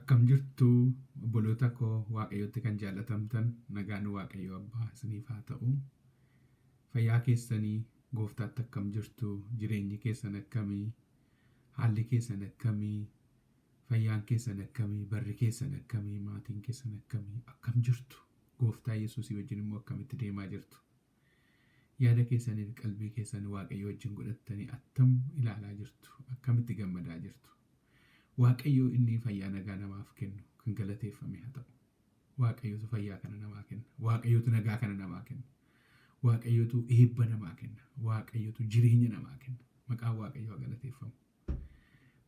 Akkam jirtu obboloota koo Waaqayyotti kan jaalatamtan nagaan Waaqayyo Abbaa isiniif haa ta'u. Fayyaa keessanii Gooftaatti akkam jirtu? Jireenyi keessan akkamii? Haalli keessan akkamii? Fayyaan keessan akkamii? Barri keessan akkamii? Maatiin keessan akkamii? Akkam jirtu? Gooftaa Yesuusii wajjin immoo akkamitti deemaa jirtu? Yaada keessaniin qalbii keessan Waaqayyo wajjin godhattanii attam ilaalaa jirtu? Akkamitti gammadaa jirtu? Waaqayyo inni fayyaa nagaa namaaf kennu kan galateeffame haa ta'u. Waaqayyotu fayyaa kana namaa kenna. Waaqayyotu nagaa kana namaa kenna. Waaqayyotu eebba namaa kenna. Waaqayyotu jireenya namaa kenna. Maqaan Waaqayyoo galateeffamu.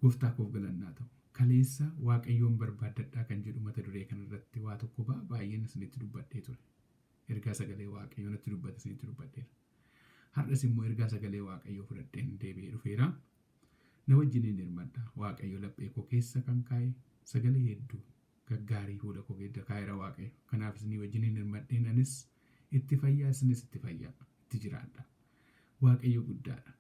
Gooftaa koof galannaa ta'u. Kaleessa Waaqayyoon barbaaddadhaa kan jedhu mata duree kanarratti waa tokko baay'een isinitti dubbadhee ture. Ergaa sagalee Waaqayyoo natti dubbate isinitti dubbadheera. Har'as immoo ergaa sagalee Waaqayyoo fudhadheen deebi'ee dhufeera. Na wajjiniin hirmadha. Waaqayyo laphee koo keessa kan kaa'e sagalee hedduu gaggaarii fuula koo keessa kaa'eera Waaqayyo. Kanaaf isinii wajjiniin hirmadheen anis itti fayyaa isinis itti fayyaa itti jiraadha. Waaqayyo guddaadha.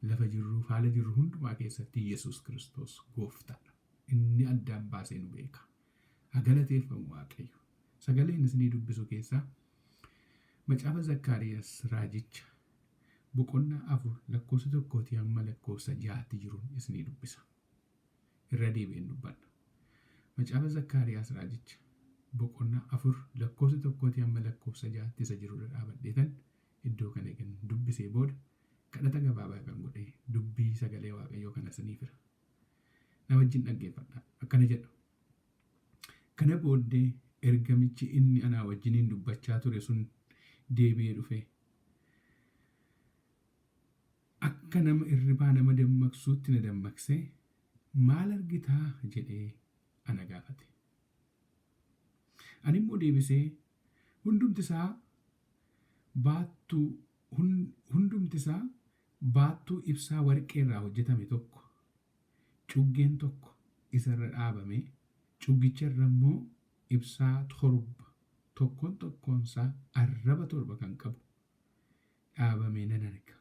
Lafa jirru haala jirru hundumaa keessatti Yesuus Kiristoos Gooftaadha. Inni addaan baasee nu beeka. Haa galateeffamu Waaqayyo. Sagaleen isinii dubbisu keessaa macaafa Zakkaariyaas raajicha boqonnaa 4 lakkoofsa 1 hamma lakkoofsa 6 jiruun isinii dubbisa. Irra deebi'een dubbadha. Macaafa Zakkaariyaas raajicha boqonnaa 4 lakkoofsa 1 hamma lakkoofsa 6 isa jirudha dhaabadheetan iddoo kana eegan dubbisee booda kadhata gabaabaa kan godhee dubbii sagalee Waaqayyoo kana isiniif fira. Na wajjin dhaggeeffadha. Akkana jedha. Kana booddee ergamichi inni anaa wajjiniin dubbachaa ture sun deebi'ee dhufe. Akka nama irribaa nama dammaqsuutti na dammaqsee maal argitaa jedhee ana gaafate. Ani immoo deebisee hundumti isaa baattuu ibsaa warqee irraa hojjetame tokko cuggeen tokko isarra dhaabame cuggicha irra immoo ibsaa torba tokkoonsaa arraba 7 kan qabu dhaabame nan arga.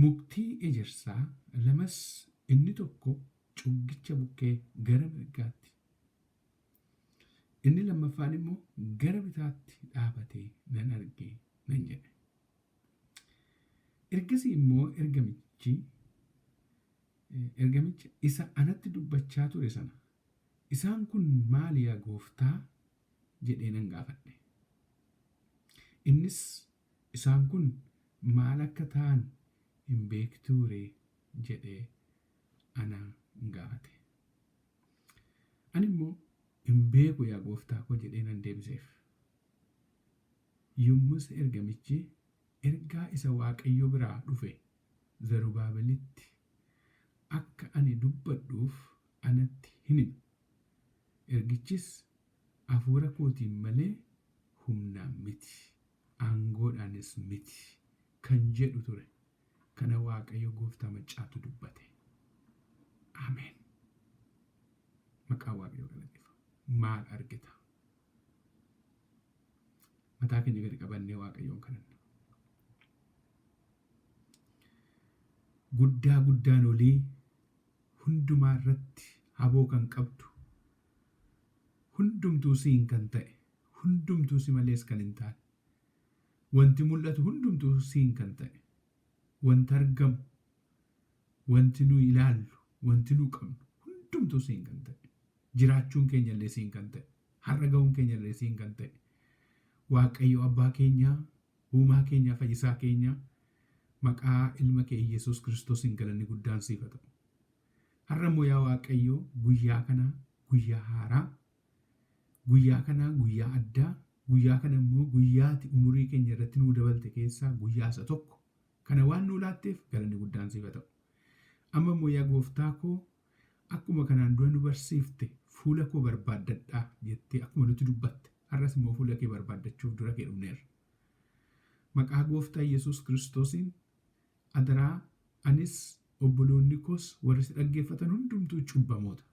Muktii ejersaa lamas inni tokko cuggicha bukkee gara mirgaatti inni lammaffaan immoo gara bitaatti dhaabatee nan argee nan jedhe. Ergasii immoo ergamicha isa anatti dubbachaa ture sana isaan kun maali yaa Gooftaa jedhee nan gaafadhe. Innis isaan kun maal akka ta'an hin beektuure jedhee ana gaafate. Ani immoo hin beeku yaa Gooftaa koo jedhee nan deebiseef. Yommus ergamichi ergaa isa Waaqayyo biraa dhufe Zarubaabelitti akka ani dubbadhuuf anatti hin hime. Ergichis hafuura kootiin malee humnaan miti, aangoodhaanis miti kan jedhu ture. Kana Waaqayyo Gooftaa maccaatu dubbate. Ameen. Maqaan Waaqayyoo galateeffamu. Maal argita? Mataa keenya gadi qabannee Waaqayyoon kadhanna. Guddaa guddaan olii hundumaa irratti haboo kan qabdu, hundumtuu siin kan ta'e, hundumtuu si malees kan hin taane, wanti mul'atu hundumtuu siin kan ta'e, wanti argamu, wanti nu ilaallu, wanti nu qabnu hundumtuu siin kan ta'e, jiraachuun keenya illee siin kan ta'e, har'a ga'uun keenya illee siin kan ta'e, Waaqayyo Abbaa keenyaa, Uumaa keenyaa, Fayyisaa keenyaa, maqaa ilma kee Yesuus Kiristoosiin galanni guddaan siif haa ta'u. Har'a immoo yaa Waaqayyo guyyaa kana guyyaa haaraa, guyyaa kana guyyaa addaa, guyyaa kana immoo guyyaati umurii keenya irratti nuu dabalte keessaa guyyaa isa tokko. Kana waan nuu laatteef galanni guddaan siif haa ta'u. Amma immoo yaa Gooftaa koo akkuma kanaan dura nu barsiifte fuula koo barbaaddadhaa jettee akkuma nuti dubbatte har'as immoo fuula kee barbaaddachuuf dura kee dhufneerra. Maqaa Gooftaa Yesuus Kiristoosiin adaraa anis obboloonni koos warri si dhaggeeffatan hundumtuu cubbamoota.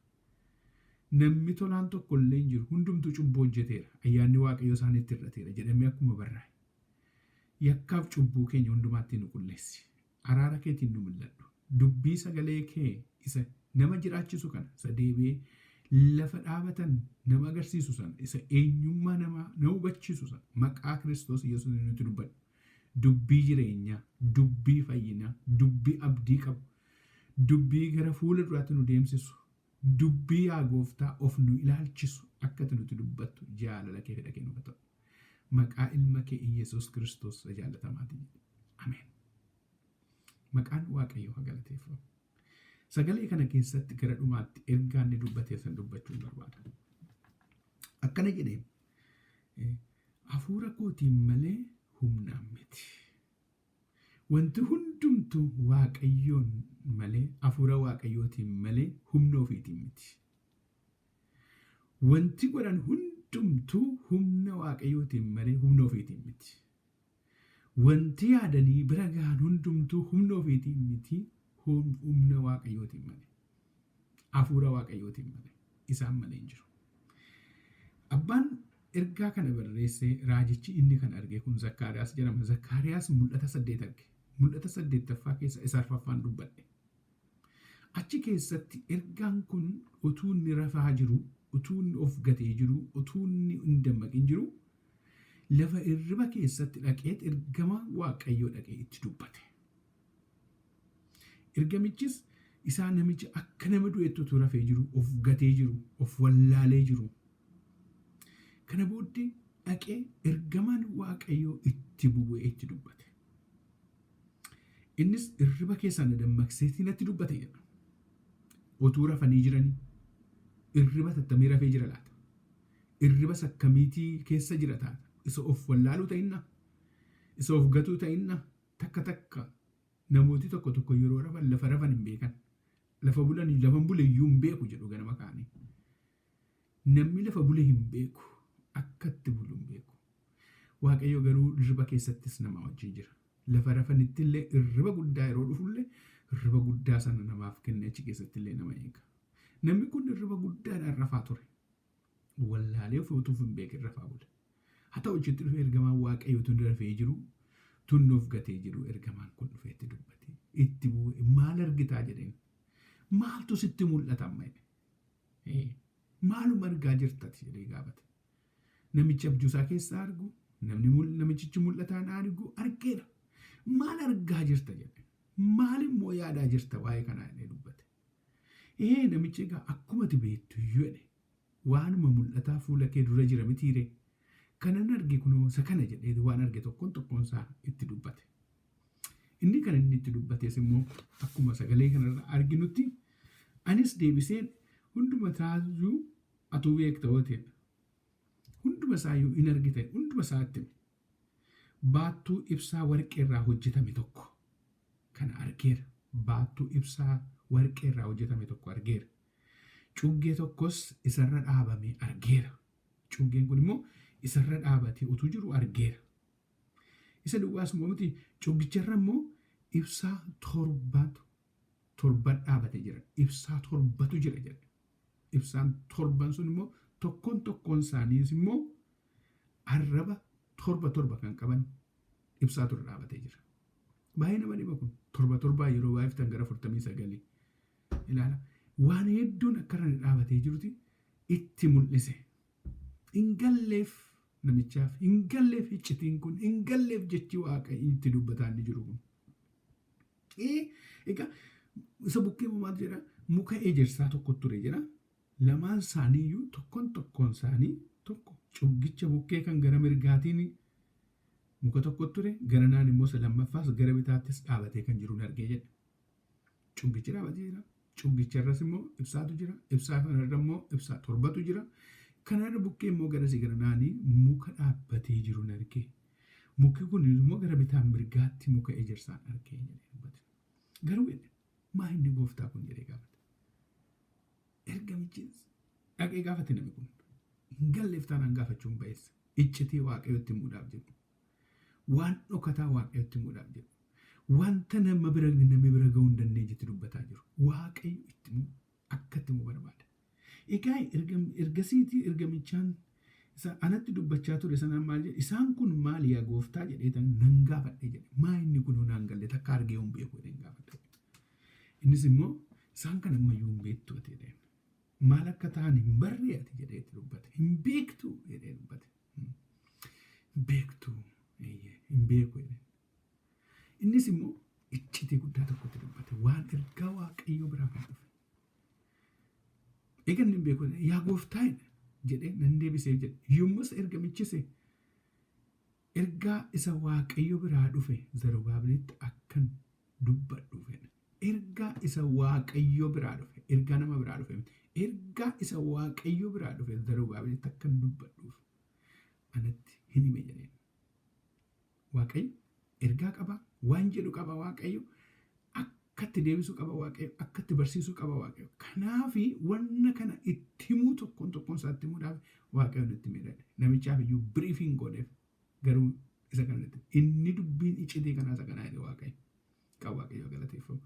Namni tolaan tokko illee hin jiru, hundumtuu cubbuu hojjeteera. Ayyaanni Waaqayyoo isaaniitti hir'ateera jedhamee akkuma barraa'e. Yakkaaf cubbuu keenya hundumaatti nu qulleessi. Araara keetiin nu mul'adhu. Dubbii sagalee kee isa nama jiraachisu kana isa deebi'ee lafa dhaabatan nama agarsiisu sana isa eenyummaa nama hubachiisu sana maqaa Kiristoos Yesuus nuti dubbadhu. Dubbii jireenyaa, dubbii fayyinaa, dubbii abdii qabu, dubbii gara fuula duraatti nu deemsisu, dubbii yaa gooftaa of nu ilaalchisu akka nuti dubbattu jaalala kee fedha kennu ta'u. Maqaa ilma kee Yesuus Kiristoos jaallatamaatiin. Ameen. Maqaan Waaqayyoo haa galateeffamu. Sagalee kana keessatti gara dhumaatti ergaa inni dubbatee san dubbachuun barbaada. Akkana jedheen hafuura kootiin malee humnaan miti. Wanti hundumtuu Waaqayyoon malee hafuura Waaqayyootiin malee humna ofiitiin miti. Wanti godhan hundumtuu humna Waaqayyootiin malee humna ofiitiin miti. Wanti yaadanii bira gahan hundumtuu humna ofiitiin miti. Humna Waaqayyootiin malee. Hafuura Waaqayyootiin malee. Isaan malee hin jiru. Abbaan ergaa kana barreessee raajichi inni kan arge kun Zakkaariyaas jedhama. Zakkaariyaas mul'ata 8 arge. Mul'ata 8ffaa keessa isa 4ffaan dubbadhe. Achi keessatti ergaan kun utuu inni rafaa jiru, utuu inni of gatee jiru, utuu inni hin dammaqin jiru, lafa irriba keessatti dhaqee ergama Waaqayyoo dhaqee itti dubbate. Ergamichis isaa namicha akka nama du'eetti utuu rafee jiru, of gatee jiru, of wallaalee jiru. Kana booddee dhaqee ergamaan Waaqayyoo itti bu'ee itti dubbate. Innis irriba keessaa na dammaqseetii natti dubbate jedha. Otuu rafanii jiranii irriba tattamii rafee jira laata? Irriba sakkamiitii keessa jira taata? Isa of wallaaluu ta'inna? Isa of gatuu ta'inna? Takka namooti tokko yeroo rafan lafa rafan hin beekan. Lafa bulanii lafa bule iyyuu hin beeku jedhu ganama kaanii. Namni lafa bule hin beeku. Akkatti bulu hin beeku. Waaqayyo garuu irriba keessattis nama wajjin jira. Lafa rafanitti illee irriba guddaa yeroo dhufullee irriba guddaa sana namaaf kenne achi keessatti illee nama eega. Namni kun irriba guddaadhaan rafaa ture. Wallaalee of utuuf hin beekin rafaa bule. Haa ta'u achitti dhufee ergamaan Waaqayyo tun rafee jiru, tun of gatee jiru ergamaan kun dhufee itti dubbate. Itti bu'ee maal argitaa jedheen? Maaltu sitti mul'ata amma jedhe? Maaluma argaa jirtati jedhee gaafate. Namichi abjuusaa keessaa argu, namichichi mul'ataan argu argeera. Maal argaa jirta jedhe? Maal immoo yaadaa jirta waa'ee kanaa jedhee dubbate. Namichi egaa akkuma ati beektu iyyuu jedhe waanuma mul'ataa fuula kee dura jira mitiiree. Kanan arge kunoo isa kana jedhee waan arge tokkoon isaa itti dubbate. Inni kan inni itti dubbates immoo akkuma sagalee kanarra arginutti anis deebiseen hunduma isaayyuu atuu beekta ooteedha. Hunduma isaayyuu in argite hunduma isaatti baattuu ibsaa warqeerraa hojjetame tokko kana argeera. Baattuu ibsaa warqeerraa hojjetame tokko argeera. Cuggee tokkos isarra dhaabame argeera. Cuggeen kun immoo isarra dhaabatee utuu jiru argeera. Isa duwwaas immoo miti cuggicharra immoo ibsaa torban dhaabatee jira. Ibsaa torbatu jira jedha. Ibsaan torban sun immoo tokkoon isaaniis immoo arraba torba kan qaban ibsaa ture dhaabatee jira. Baay'ee nama dhiba kun torba yeroo baay'iftan gara 49 ilaala. Waan hedduun akkanaan dhaabatee jiruti itti mul'ise. Hin galleef namichaaf, hin galleef iccitiin kun, hin galleef jechi Waaqayyo itti dubbataa inni jiru kun. Egaa isa bukkee maal jedha? Muka ejersaa tokko ture jedha. Lamaan isaaniiyyuu tokkoon isaanii tokko cuggicha bukkee kan gara mirgaatiin muka tokko ture, gara naan immoo isa lammaffaas gara bitaattis dhaabatee kan jiru argee jedha. Cuggichi dhaabatee jira. Cuggicharras immoo ibsaatu jira. Ibsaa kanarra immoo ibsaa torbatu jira. Kanarra bukkee immoo gara gara naanii muka dhaabbatee jiru argee. Muki kun immoo gara bitaan mirgaatti muka ejersaan argee jedhee. Garuu maa inni gooftaa kun jedhee gaafate. Ergamichis dhaqee gaafate namni kun. Hin galleef taanaan gaafachuun ba'eessa. Iccitii Waaqayyotti himuudhaaf jedhu. Waan dhokataa Waaqayyotti himuudhaaf jedhu. Wanta nama bira ga'uu hin dandeenyetti dubbataa jiru. Waaqayyo itti himu akka itti himu barbaada. Egaa ergasiitii ergamichaan anatti dubbachaa ture sanaan maal jedhe? Isaan kun maal yaa gooftaa jedhee nan gaafadhe jedhe. Maa inni kun naan galle takka argee hin beeku jedhee gaafadhe. Innis immoo isaan kan ammayyuu hin beektu jedheen. maal akka ta'an hin barre ati jedhee dubbate. Hin beektu jedhee dubbate. Hin beektu hin beeku jedhee. Innis immoo iccitii guddaa tokkotti dubbate waan ergaa Waaqayyoo biraa kan dhufe. Egaa inni hin beeku yaa gooftaa jedhee nan deebisee jedhe yommus ergamichise ergaa isa Waaqayyo biraa dhufe Zarubaabelitti akkan dubbadhu fedha. Ergaa isa Waaqayyo biraa dhufe ergaa nama biraa dhufe ergaa isa Waaqayyo biraa dhufe Zarubaabelitti akkan dubbadhuuf anatti hin hime jedheen. Waaqayyo ergaa qaba waan jedhu qaba Waaqayyo akkatti deebisuu qaba Waaqayyo akkatti barsiisuu qaba Waaqayyo. Kanaafi wanna kana itti himuu tokkoon isaatti himuudhaaf Waaqayyo nutti hime. Namichaaf iyyuu briefing godheef garuu isa kanatti inni dubbiin iccitii kanaa isa kanaa jedhe Waaqayyo. Qabu Waaqayyo galateeffamu.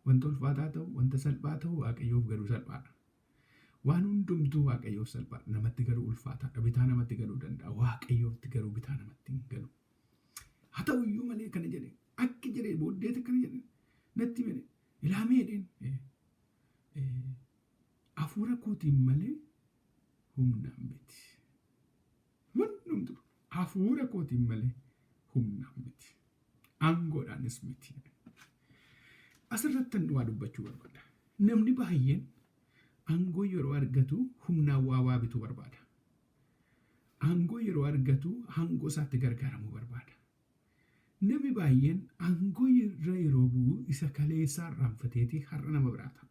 Wanta ulfaataa ta'u wanta salphaa ta'u Waaqayyoof garuu salphaadha. Waan hundumtuu Waaqayyoof salphaadha. Namatti garuu ulfaataadha. Bitaa namatti galuu danda'a. Waaqayyootti garuu bitaa namatti hin galu. Haa ta'u iyyuu malee kana jedhe akki jedhee booddeeti kana jedhe natti hime ilaamee jedheen hafuura kootiin malee humnaan miti. Hundumtuu hafuura kootiin malee humnaan miti. Aangoodhaanis miti. Asirratti waa dubbachuu barbaada. Namni baay'een aangoo yeroo argatu humnaan waa bituu barbaada. Aangoo yeroo argatu aangoo isaatti gargaaramuu barbaada. Namni baay'een aangoo yeroo bu'u isa kaleessaa irraanfateeti har'a nama biraa ta'a.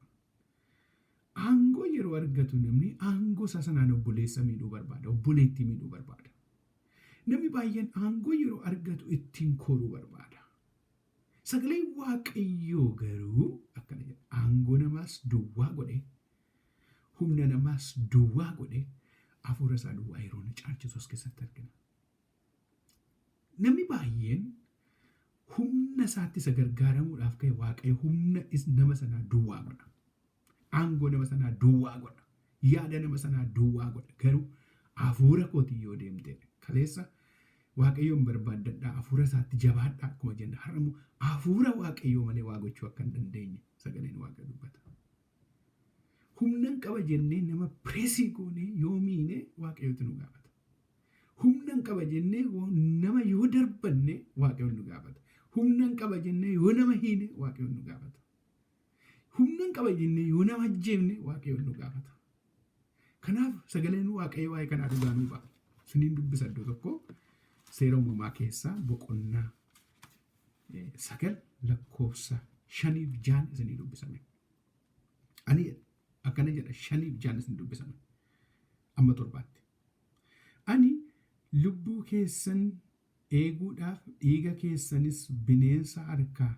Aangoo yeroo argatu namni aangoo isaa sanaan obboleessa miidhuu barbaada. Obboleettii miidhuu barbaada. Namni baay'een aangoo yeroo argatu ittiin koruu barbaada. Sagalee Waaqayyoo garuu akkana jedha. Aangoo namaas duwwaa godhe, humna namaas duwwaa godhe, hafuura isaa duwwaa yeroo inni caalchisu as keessatti argina. Namni baay'een humna isaatti isa gargaaramuudhaaf ka'e Waaqayyo humna nama sanaa duwwaa godha. Aangoo nama sanaa duwwaa godha. Yaada nama sanaa duwwaa godha. Garuu hafuura kootiin yoo deemte kaleessa Waaqayyoon barbaaddadhaa hafuura isaatti jabaadhaa akkuma jenna. Har'a immoo hafuura Waaqayyoo malee waa gochuu akka hin dandeenye sagaleen Waaqa dubbata. Humnan qaba jennee nama pireesii goonee yoo miine Waaqayyootu nu gaafata. Humnan qaba jennee nama yoo darbanne Waaqayyoon nu gaafata. Humnan qaba jennee yoo nama hiine Waaqayyoon nu gaafata. Humnan qaba jennee yoo nama ajjeefne Waaqayyoon nu gaafata. Kanaaf sagaleen Waaqayyoo waa'ee kanaa dhugaa nuu ba'a. Siniin dubbisa iddoo tokko seera uumamaa keessaa boqonnaa 9 lakkoofsa 5-6 isinii dubbisame. Ani akkana jedha 5-6 isinii dubbisame. Amma 7tti. Ani lubbuu keessan eeguudhaaf dhiiga keessanis bineensa harkaa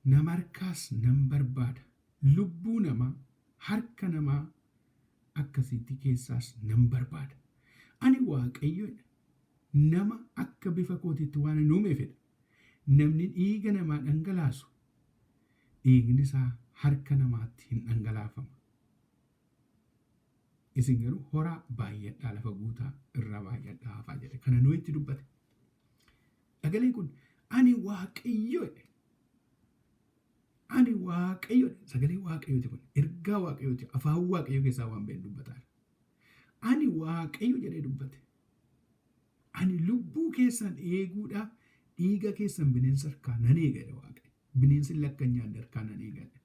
nama harkaas nan barbaada. Lubbuu namaa harka namaa akkasitti keessaas nan barbaada. Ani Waaqayyoodha. Nama akka bifa kootiitti waan hin uumeefidha. Namni dhiiga namaa dhangalaasu dhiigni isaa harka namaatti hin dhangalaafama. Isin garuu horaa baay'adhaa lafa guutaa irraa baay'adhaa hafaa jedhe. Kana nuu itti dubbate. Sagaleen kun ani Waaqayyoodha. Ani Waaqayyoodha. Sagalee Waaqayyooti kun ergaa Waaqayyooti. Afaan Waaqayyoo keessaa waan ba'een dubbataa. Ani Waaqayyo jedhee dubbate. Ani lubbuu keessan eeguudhaaf dhiiga keessan bineensa harkaa nan eegadha Waaqayyo. Bineensi lakka nyaanne harkaa nan eegadha.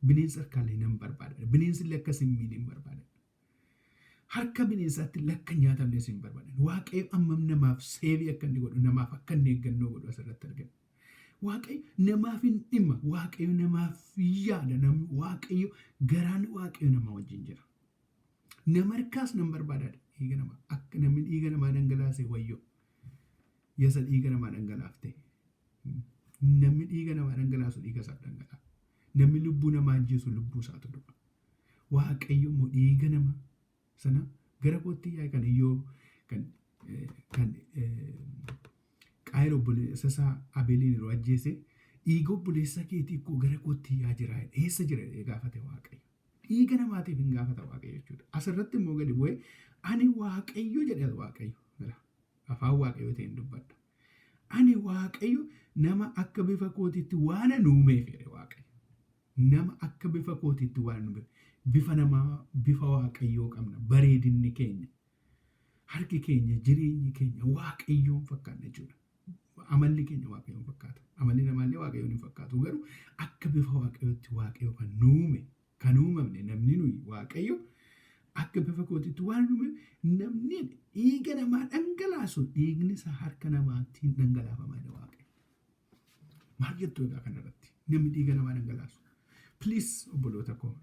Bineensa harkaallee nan barbaada. Bineensi lakka simmiin hin barbaada. Harka bineensaatti lakka nyaatamne sin barbaada. Waaqayyo ammam namaaf seebii akka inni godhu namaaf akka inni eeggannoo godhu asirratti argina. Waaqayyo namaaf hin dhimma. Waaqayyo namaaf yaada. Waaqayyo garaan Waaqayyo nama wajjin jira. Nama harkaas nan barbaada. Dhiiga namaa akka namni dhiiga namaa dhangalaase wayyoo yasa dhiiga namaa dhangalaafte namni dhiiga namaa dhangalaasu dhiiga isaa dhangalaa namni lubbuu namaa ajjeesu lubbuu isaatu dhufa. Waaqayyo immoo dhiiga namaa sana gara kootti yaa'e kan iyyoo kan Qaayil obboleessa isaa Abeeliin yeroo ajjeese dhiiga obboleessa keetii koo gara kootti yaa jira eessa jira gaafate Waaqayyo. Dhiiga namaatiif hin gaafata Waaqayyo jechuudha. Asirratti immoo gadi bu'ee ani Waaqayyo jedhe Waaqayyo. Afaan Waaqayyoo ta'een dubbadha. Ani Waaqayyo nama akka bifa kootiitti waan uumeef jedhe Waaqayyo. Nama akka bifa kootiitti waan uumeef. bifa waaqayyoo qabna. Bareedinni keenya, harki keenya, jireenyi keenya waaqayyoon fakkaanna jechuudha. Amalli keenya waaqayyoon fakkaata. Amalli namaallee waaqayyoon hin fakkaatu. Garuu akka bifa waaqayyootti waaqayyo kan uumamne namni nuyi waaqayyo akka bifa kootitti waan uume namni dhiiga namaa dhangalaasu dhiigni isaa harka namaatiin dhangalaafamaadha waaqayyo. Maal jettu egaa kanarratti? Namni dhiiga namaa dhangalaasu. Please obboloota koo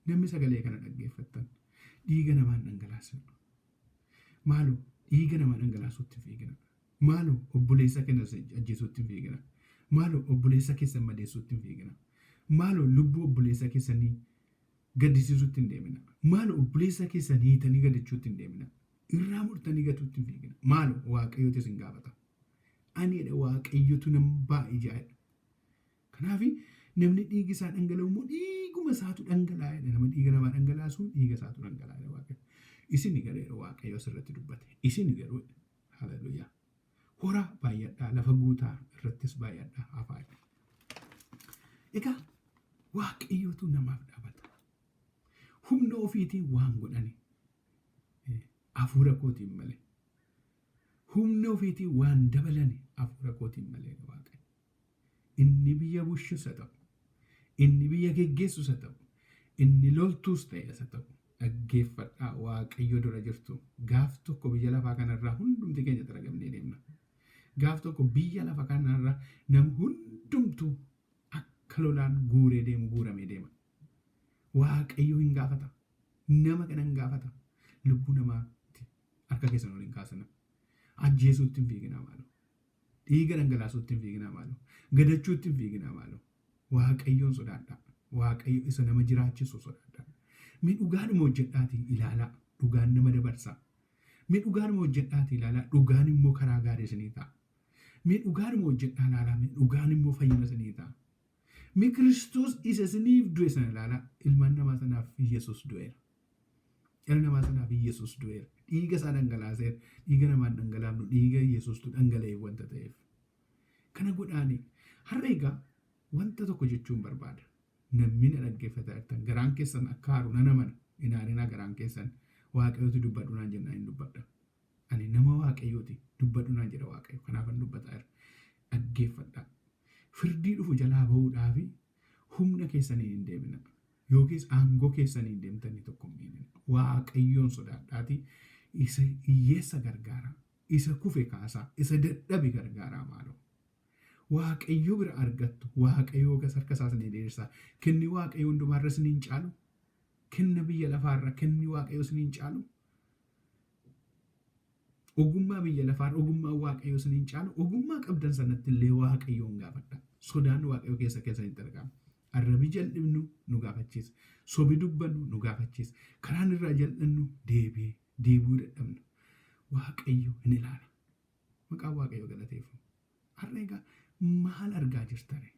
namni sagalee kana dhaggeeffattan dhiiga namaa dhangalaasu. Maaloo dhiiga namaa dhangalaasuutti fiigina. Maaloo obboleessa keessa ajjeesuutti fiigina. Maaloo obboleessa keessa madeessuutti fiigina. Maaloo lubbuu obboleessa keessanii gaddisiisuutti hin deemina. Maaloo obboleessa keessanii hiitanii gaddachuutti hin deemina. Irraa murtanii gatuutti hin fiigina. Maaloo waaqayyooti isin gaafata. Anidha waaqayyotu nama baay'ee jaa'edha. Kanaaf namni dhiigi isaa dhangala'u immoo dhiiguma isaatu dhangalaa'edha. Nama dhiiga namaa dhangalaasu dhiiga isaatu dhangalaa'edha waaqayyo. Isin garuu waaqayyo asirratti dubbate. Isin garuu haleluuyaa. Hora baay'adhaa lafa guutaa irrattis baay'adhaa hafaa. Egaa waaqayyotu namaaf dhaabata. Humna ofiitiin waan godhani hafuura kootiin malee. Humna ofiitiin waan dabalani hafuura kootiin malee waaqayyo. Inni biyya bulchus haa ta'u, inni biyya geggeessus haa ta'u, inni loltuus ta'e haa ta'u. Dhaggeeffadhaa waaqayyo dura jirtu. Gaaf tokko biyya lafaa kanarraa hundumti keenya xaragamnee deemna. Gaaf tokko biyya lafa kanarraa nam hundumtu akka lolaan guuree deemu guuramee deema. Waaqayyo hin gaafata. Nama kana hin gaafata. Lubbuu namaatti harka keessan waliin kaasana. Ajjeesuutti hin fiiginaa maaloo. Dhiiga dhangalaasuutti hin fiiginaa maaloo. Gadachuutti hin fiiginaa maaloo. Waaqayyoon sodaadhaa. Waaqayyo isa nama jiraachisu sodaadhaa. Mee dhugaanuma hojjedhaatii ilaalaa. Dhugaan nama dabarsaa. Mee dhugaanuma hojjedhaatii ilaalaa. Dhugaan immoo karaa gaarii isinii ta'a. Mee dhugaanuma hojjedhaa ilaalaa. Mee dhugaan immoo fayyina isinii ta'a. Mee Kiristoos isa isiniif du'e sana ilaalaa. Ilmaan namaa sanaaf Yesuus du'eera. Dhala namaa sanaaf Yesuus du'eera. Dhiiga isaa dhangalaaseera. Dhiiga namaan dhangalaafnu dhiiga Yesuustu dhangala'e wanta ta'eef. Kana godhaanii har'a egaa wanta tokko jechuun barbaada. Namni na dhaggeeffataa jirtan garaan keessan akka haaru nan amana. Inaaninaa garaan keessan waaqayyooti dubbadhu naan jennaan hin dubbadha. Ani nama waaqayyooti dubbadhu naan jedha waaqayyo. Kanaafan dubbataa jira. Dhaggeeffadhaa. Firdii dhufu jalaa bahuudhaaf humna keessanii hin deemina. Yookiis aangoo keessanii hin deemtanii tokko hin miidhina. Waaqayyoon sodaadhaatii isa hiyyeessa gargaara. Isa kufe kaasaa. Isa dadhabe gargaaraa maaloo. Waaqayyo bira argattu. Waaqayyoo harka isaas ni dheersaa. Kenni waaqayyo hundumaarra isiniin caalu. Kenna biyya lafaarra kenni waaqayyo isiniin caalu. Ogummaa biyya lafaarra ogummaa waaqayyo isiniin caalu. Ogummaa qabdan sanatti illee waaqayyoon gaafadha. Sodaan waaqayyo keessanitti argama. Arrabii jal'ifnu nu gaafachiisa. Sobi dubbannu nu gaafachiisa. Karaan irraa jal'annu deebi'uu dadhabna. Waaqayyo hin ilaala. Maqaan waaqayyo galateeffamu. Har'a egaa maal argaa jirtare?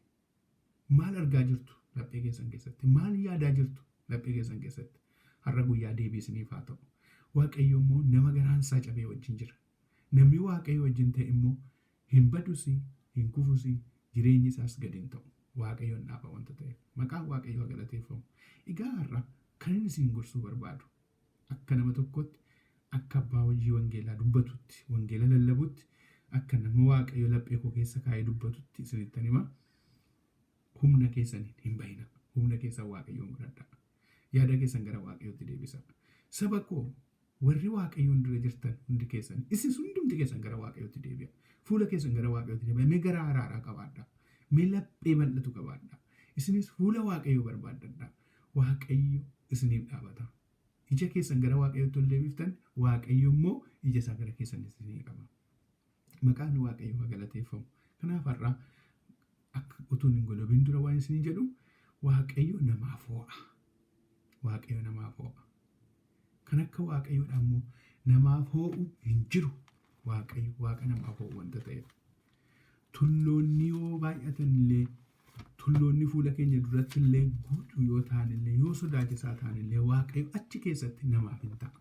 Maal argaa jirtu laphee keessan keessatti? Maal yaadaa jirtu laphee keessan keessatti? Har'a guyyaa deebii isiniif haa ta'u. Waaqayyo immoo nama garaan isaa cabee wajjin jira. Namni waaqayyo wajjin ta'e immoo hin badusi, hin kufusi, jireenyi isaas gadi hin ta'u. Waaqayyoon dhaaba wanta ta'eef. Maqaan waaqayyoo galateeffamu. Egaa har'a kan inni isin gorsuu barbaadu akka nama tokkotti akka abbaa hojii wangeelaa dubbatutti, wangeela lallabutti, akka nama waaqayyo laphee koo keessa kaa'ee dubbatutti isinittan hima. Humna keessaniin hin bahina. Humna keessan waaqayyoon godhadhaa. Yaada keessan gara waaqayyootti deebisa. Saba koo warri waaqayyoon dura jirtan hundi keessan isin hundumti keessan gara waaqayyootti deebi'a. Fuula keessan gara waaqayyootti deebi'a. Mee gara araaraa qabaadhaa. Mee laphee bal'atu qabaadhaa. Isinis fuula waaqayyoo barbaaddadhaa. Waaqayyo isiniif dhaabata. Ija keessan gara waaqayyootti ol deebiftan waaqayyo immoo ija isaa gara keessan isinii qaba. Maqaan waaqayyoo galateeffamu. Kanaaf har'a akka utuun hin golobin dura waan isinii jedhu waaqayyo namaaf hoo'a. Waaqayyo namaaf hoo'a. Kan akka waaqayyoodhaan immoo namaaf hoo'u hin jiru. Waaqayyo waaqa namaaf hoo'u wanta ta'eef. Tulloonni yoo baay'atan illee tulloonni fuula keenya duratti illee guutuu yoo ta'an illee yoo sodaachisaa ta'an illee waaqayyo achi keessatti namaaf hin ta'a.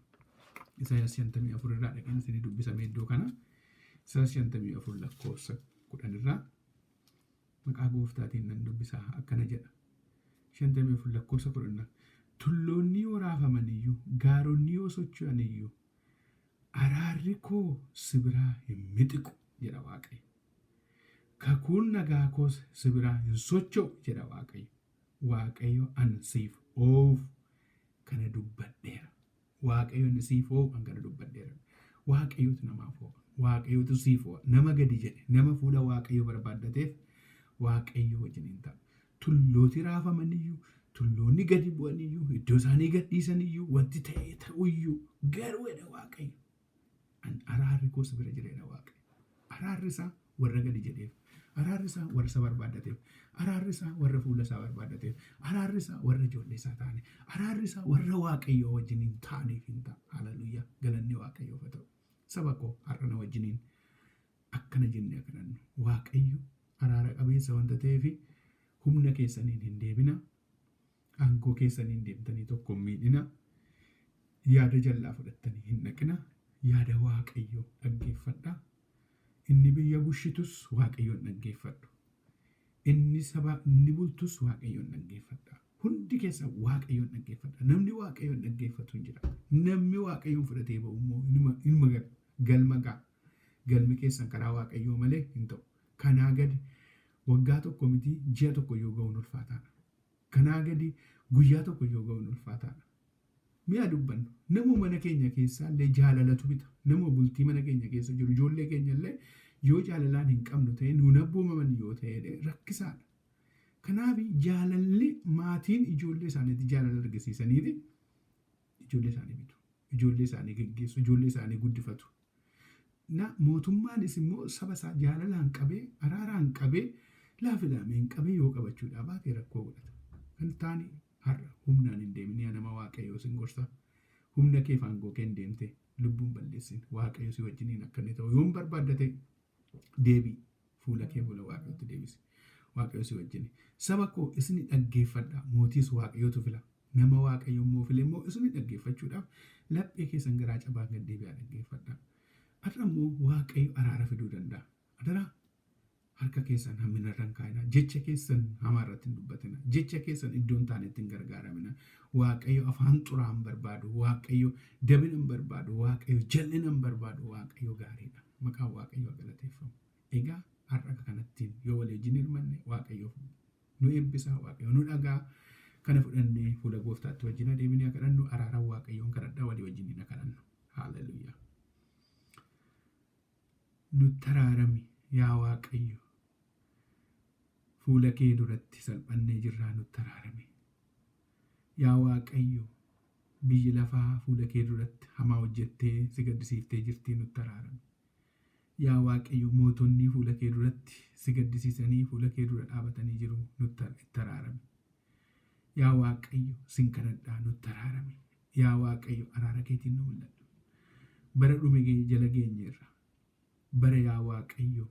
Isaayaas 54 irraa dhaqeen isinii dubbisame iddoo kana. Isaayaas 54 lakkoofsa 10 irraa maqaa gooftaatiin nan dubbisaa akkana jedha. 54 lakkoofsa 10 tulloonni yoo raafaman iyyuu, gaaronni yoo socho'an iyyuu, araarri koo si biraa hin mixiqu jedha Waaqayyo. Kakuun nagaa koos si biraa hin socho'u jedha Waaqayyo. Waaqayyo an siif oofu kana dubbadheera. Waaqayyo an siif oofu an kana dubbadheera. Waaqayyotu namaaf oofa. Waaqayyotu siif oofa. Nama gadi jedhe, nama fuula Waaqayyo barbaaddateef Waaqayyo wajjin hin ta'a. Tullooti raafaman iyyuu, tulloonni gadi bu'an iyyuu, iddoo isaanii gadhiisan iyyuu, wanti ta'ee ta'u iyyuu garuu jedha Waaqayyo. An araarri koo si bira jira jedha Waaqayyo. Araarri isaa warra gadi jedheef, araarri isaa warra isa barbaaddateef, araarri isaa warra fuula isaa barbaaddateef, araarri isaa warra ijoollee isaa ta'aniif, araarri isaa warra Waaqayyoo wajjin hin ta'aniif hin ta'a. Hallelujaa. Galanni Waaqayyoof haa ta'u. Saba koo har'a na wajjiniin akkana jennee kadhannu. Waaqayyo araara qabeessa wanta ta'eef humna keessaniin hin deebina. Aangoo keessaniin deemtanii tokko hin miidhina. Yaada jal'aa fudhattanii hin dhaqina. Yaada Waaqayyoo dhaggeeffadha. Inni biyya bushitus Waaqayyoon dhaggeeffadhu. Inni saba inni bultus Waaqayyoon dhaggeeffadha. Hundi keessa Waaqayyoon dhaggeeffadha. Namni Waaqayyoon dhaggeeffatu hin jira. Namni Waaqayyoon fudhatee ba'u immoo ilma galma ga'a. Galmi keessan karaa Waaqayyoo malee hin ta'u. Kanaa gadi waggaa tokko miti ji'a tokko yoo ga'uun ulfaataadha. Kanaa gadi guyyaa tokko yoo ga'uun ulfaataadha. Mi'a dubbannu nama mana keenya keessaa illee jaalalatu bita. Nama bultii mana keenya keessa jiru ijoollee keenya illee yoo jaalalaan hin qabnu ta'e nuun abboomaman yoo ta'e rakkisaadha. Kanaaf jaalalli maatiin ijoollee isaaniitti jaalala argisiisaniiti ijoollee isaanii bitu. Ijoollee isaanii geggeessu, ijoollee isaanii guddifatu. Mootummaanis immoo saba isaa jaalalaan qabee, araaraan qabee, laafilaameen qabee yoo qabachuudhaa baatee rakkoo godhata. Kan taane har'a humnaan hin deemne nama Waaqayyoo sin gorsa. Humna kee faangoo kee hin deemte lubbuun balleessin. Waaqayyo si wajjiniin akka inni ta'u yoon barbaaddate deebii fuula kee fuula Waaqayyootti deebisi. Waaqayyo si wajjini. Saba koo isin dhaggeeffadha. Mootiis Waaqayyootu fila. Nama Waaqayyo immoo file immoo isin dhaggeeffachuudhaaf laphee keessan garaa cabaa gad deebi'aa dhaggeeffadha. Har'a immoo Waaqayyo araara fiduu danda'a. Adaraa harka keessan hammina irra hin kaa'ina. Jecha keessan hamaa irratti hin dubbatina. Jecha keessan iddoon taanetti hin gargaaramina. Waaqayyo afaan xuraa'aa hin barbaadu. Waaqayyo dabina hin barbaadu. Waaqayyo jal'ina hin barbaadu. Waaqayyo gaariidha. Maqaan Waaqayyoo galateeffamu. Egaa har'a kanattiin yoo walii wajjin hirmanne Waaqayyoof nu eebbisa. Waaqayyo nu dhagaa. Kana fudhannee fuula Gooftaatti wajjin adeemnee kadhannu. Araara Waaqayyoon kadhadhaa walii wajjin kadhannu. Haaleluyyaa. Nutti araarami yaa Waaqayyo. Fuula kee duratti salphannee jirraa nutti araarami. Yaa Waaqayyo biyyi lafaa fuula kee duratti hamaa hojjettee si gaddisiiftee jirtii nutti araarami. Yaa Waaqayyo mootonni fuula kee duratti si gaddisiisanii fuula kee dura dhaabatanii jiru nutti araarami. Yaa Waaqayyo sin kadhadhaa nutti araarami. Yaa Waaqayyo araara keetiin nu mul'adhu. Bara dhume jala geenyeerra. Bara yaa Waaqayyo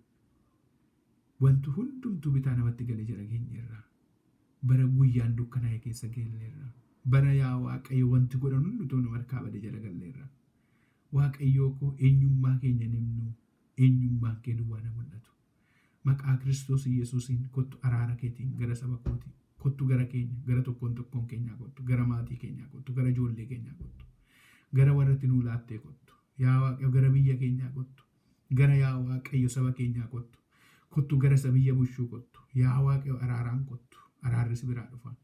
wanti hundumtuu bitaa namatti gale jala geenyeerra. Bara guyyaan dukkanaa'e keessa geenyeerra. Bara yaa Waaqayyo wanti godhan hundumtuu nu harkaa bade jala galleerra. Waaqayyoo koo eenyummaa keenya nimnu eenyummaan kee duwwaa na mul'atu. Maqaa Kiristoos Yesuusiin kottu araara keetiin gara saba kooti. Kottu gara keenya, gara tokkoon keenyaa kottu, gara maatii keenyaa kottu, gara ijoollee keenyaa kottu, gara warratti nuu laattee kottu. Yaa Waaqayyo gara biyya keenyaa kottu. Gara yaa Waaqayyo saba keenyaa kottu. Kottu gara isa biyya bushuu kottu. Yaa Waaqayyo araaraan kottu. Araarri si biraa dhufa.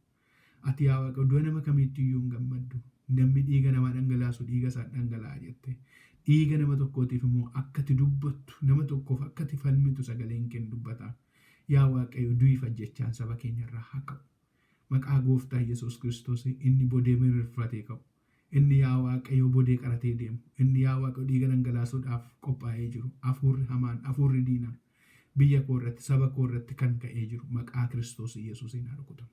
Ati yaa Waaqayyo iddoo nama kamiitti iyyuu hin gammaddu. Namni dhiiga namaa dhangalaasu dhiiga isaa dhangalaa'a jette. Dhiiga nama tokkootiif immoo akkati dubbattu, nama tokkoof akkati falmitu sagaleen kee dubbata. Yaa Waaqayyo du'i fajjechaan saba keenyarraa haa ka'u. Maqaa Gooftaa Yesuus Kiristoos inni bodee mirirfatee ka'u. Inni yaa Waaqayyo bodee qaratee deemu. Inni yaa Waaqayyo dhiiga dhangalaasuudhaaf qophaa'ee jiru. Hafuurri hamaan, hafuurri diinaa biyya koo irratti, saba koo irratti kan ka'ee jiru. Maqaa Kiristoos Yesuusiin haa rukutamu.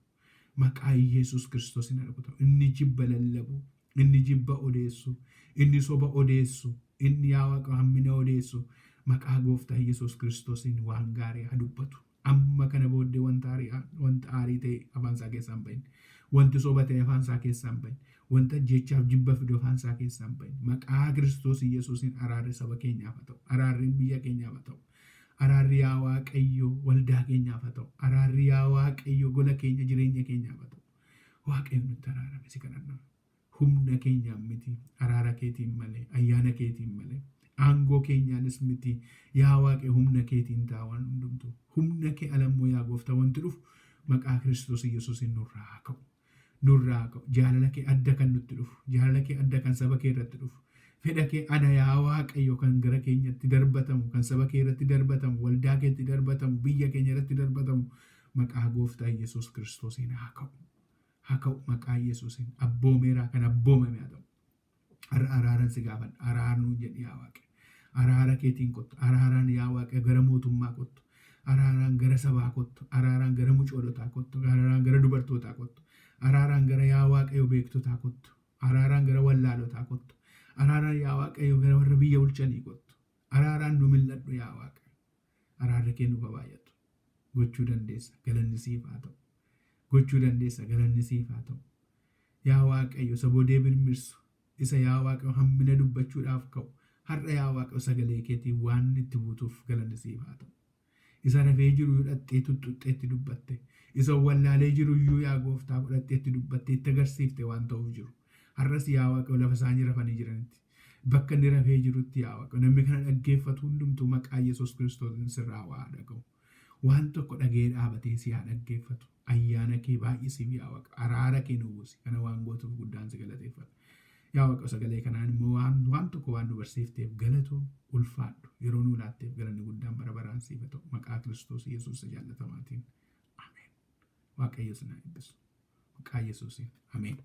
Maqaa Yesuus Kiristoosiin haa rukutamu. Inni jibba lallabu, inni jibba odeessu, inni soba odeessu, inni yaa Waaqayyo hammina odeessu. Maqaa Gooftaa Yesuus Kiristoosiin waan gaarii haa dubbatu. Amma kana booddee wanta aarii ta'e afaan isaa keessaa hin bahin. Wanti soba ta'e afaan isaa keessaa hin bahin. Wanta jechaaf jibba fidu afaan isaa keessaa hin bahin. Maqaa Kiristoos Yesuusiin araarri saba keenyaaf haa ta'u. Araarri biyya keenyaaf haa ta'u. Araarri yaa Waaqayyo waldaa keenyaaf haa ta'u. Araarri yaa Waaqayyo gola keenya jireenya keenyaaf haa ta'u. Waaqayyo nutti araarame si kadhanna. Humna keenyaan miti, araara keetiin malee, ayyaana keetiin malee, aangoo keenyaanis miti. Yaa Waaqayyo humna keetiin ta'a waan hundumtu. Humna kee alammoo yaa Gooftaa wanti dhufu maqaa Kiristoos Yesuusiin nurraa haa ka'u. Nurraa haa ka'u. Jaalala kee adda kan nutti dhufu, jaalala kee adda kan saba kee irratti dhufu. Fedha kee ana yaa Waaqayyo kan gara keenyatti darbatamu, kan saba kee irratti darbatamu, waldaa keetti darbatamu, biyya keenya irratti darbatamu maqaa Gooftaa Yesuus Kiristoosiin haa ka'u. Haa ka'u maqaa Yesuusiin. Abboomeeraa kan abboomame haa ta'u. Araaran si gaafadha. Araarnuu jedhi yaa Waaqayyo. Araara keetiin kottu. Araaraan yaa Waaqayyo gara mootummaa kottu. Araaraan gara sabaa kottu. Araaraan gara mucoolotaa kottu. Araaraan gara dubartootaa kottu. Araaraan gara yaa Waaqayyo beektotaa kottu. Araaraan gara wallaalotaa kottu. Araaraan yaa Waaqayyo gara warra biyya bulchanii kottu. Araaraan nu mil'adhu yaa Waaqayyo. Araarri kee nu baay'atu. Gochuu dandeessa. Galanni siif haa ta'u. Gochuu dandeessa. Galanni siif haa ta'u. Yaa Waaqayyo saboodee birmirsu. Isa yaa Waaqayyo hammina dubbachuudhaaf ka'u. Har'a yaa Waaqayyo sagalee keetiin waan itti buutuuf galanni siif haa ta'u. Isa rafee jiru hidhattee tuttuqqeetti dubbatte. Isa wallaalee jiru iyyuu yaa Gooftaa fudhatteetti dubbatte itti agarsiifte waan ta'uuf jiru. Har'as yaa Waaqayyo lafa isaanii rafanii jiranitti. Bakka inni rafee jirutti yaa Waaqayyo namni kana dhaggeeffatu hundumtuu maqaa Yesuus Kiristoosiin sirraa waa dhaga'u. Waan tokko dhagee dhaabatee si haa dhaggeeffatu. Ayyaana kee baay'isiif yaa Waaqayyo. Araara kee nu buusi. Kana waan gootuuf guddaan si galateeffadha. Yaa Waaqayyo sagalee kanaan immoo waan tokko waan nu barsiifteef galatu ulfaadhu. Yeroo nu laatteef galanni guddaan bara baraan siif haa ta'u. Maqaa Kiristoos Yesuus jaallatamaatiin. Ameen. Waaqayyo si haa eebbisu. Maqaa Yesuusiin. Ameen.